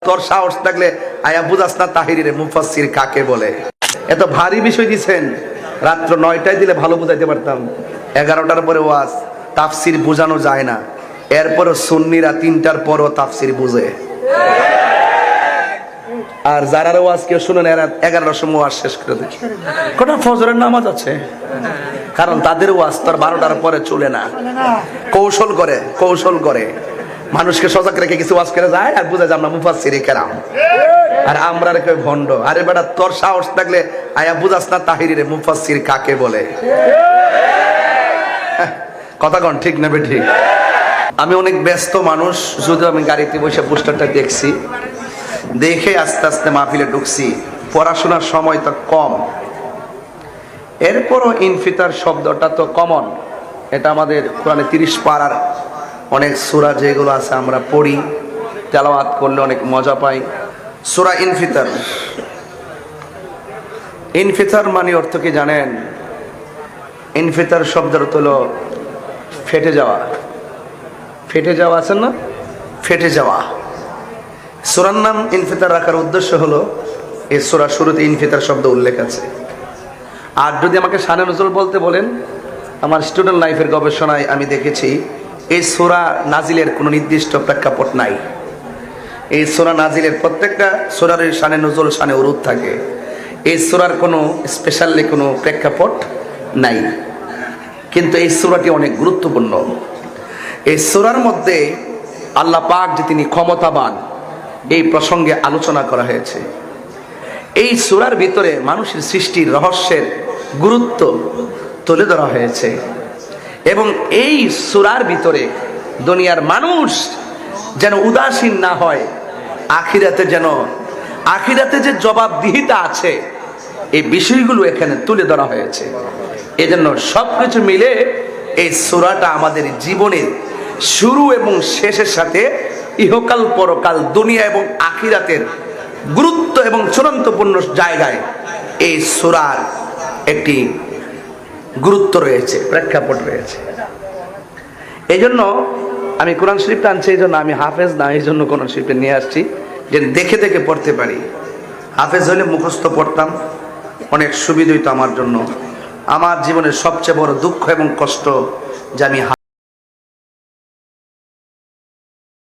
তোর সাহস থাকলে আয়া বুঝাস না তাহিরিরে মুফাসসির কাকে বলে। এত ভারী বিষয় দিছেন, রাত্র 9টায় দিলে ভালো বুঝাইতে পারতাম। 11টার পরে ওয়াজ, তাফসির বোঝানো যায় না। এরপরও সুন্নিরা 3টার পরও তাফসির বুঝে। আর যারা ওয়াজ কেউ শুনেন এরা 11টার সময় ওয়াজ শেষ করে দেয়। কোটা ফজরের নামাজ আছে, কারণ তাদের ওয়াজ তোর 12টার পরে চলে না। কৌশল করে মানুষকে সজাগ রেখে কিছু ওয়াজ করে যায় আর বুঝা যায় আমরা মুফাসসিরে কেরাম, আর আমরা রেখে ভণ্ড। আরে বেটা, তোর সাহস থাকলে আয়া বুঝাস না তাহিরিরে মুফাসসির কাকে বলে। কথা কন ঠিক না বে ঠিক? আমি অনেক ব্যস্ত মানুষ, যদি আমি গাড়িতে বসে পোস্টারটা দেখছি, দেখে আস্তে আস্তে মাহফিলে ঢুকছি। পড়াশোনার সময় তো কম, এরপরও ইনফিতার শব্দটা তো কমন। এটা আমাদের কোরআনে 30 পারার অনেক সূরা যেগুলো আছে আমরা পড়ি, তেলাওয়াত করলে অনেক মজা পাই। সূরা ইনফিতার, ইনফিতার মানে অর্থ কি জানেন? ইনফিতার শব্দের অর্থ হলো ফেটে যাওয়া। ফেটে যাওয়া আছে না, ফেটে যাওয়া। সূরার নাম ইনফিতার রাখার উদ্দেশ্য হলো এই সূরা শুরুতে ইনফিতার শব্দ উল্লেখ আছে। আর যদি আমাকে শানে নজরুল বলতে বলেন, আমার স্টুডেন্ট লাইফের গবেষণায় আমি দেখেছি এই সূরা নাজিলের কোনো নির্দিষ্ট প্রেক্ষাপট নাই। এই সূরা নাজিলের প্রত্যেকটা সূরার শানে নজরুল, শানে উরুদ থাকে। এই সূরার কোনো স্পেশালি কোনো প্রেক্ষাপট নাই, কিন্তু এই সূরাটি অনেক গুরুত্বপূর্ণ। এই সূরার মধ্যে আল্লাহ পাক যে তিনি ক্ষমতাবান, এই প্রসঙ্গে আলোচনা করা হয়েছে। এই সূরার ভিতরে মানুষের সৃষ্টির রহস্যের গুরুত্ব তুলে ধরা হয়েছে, এবং এই সূরার ভিতরে দুনিয়ার মানুষ যেন উদাসীন না হয়, আখিরাতে যে জবাবদিহিতা আছে, এই বিষয়গুলো এখানে তুলে ধরা হয়েছে। এজন্য সবকিছু মিলে এই সূরাটা আমাদের জীবনের শুরু এবং শেষের সাথে ইহকাল পরকাল, দুনিয়া এবং আখিরাতের গুরুত্ব এবং চূড়ান্তপূর্ণ জায়গায় এই সূরার একটি গুরুত্ব রয়েছে, প্রেক্ষাপট রয়েছে। এই জন্য আমি কোরআন শরীফটা আনছি, এই জন্য আমি হাফেজ না, এই জন্য কোরআন শরীফটা নিয়ে আসছি যে দেখে দেখে পড়তে পারি। হাফেজ হলে মুখস্থ পড়তাম, অনেক সুবিধা হইতো আমার জন্য। আমার জীবনের সবচেয়ে বড় দুঃখ এবং কষ্ট যে আমি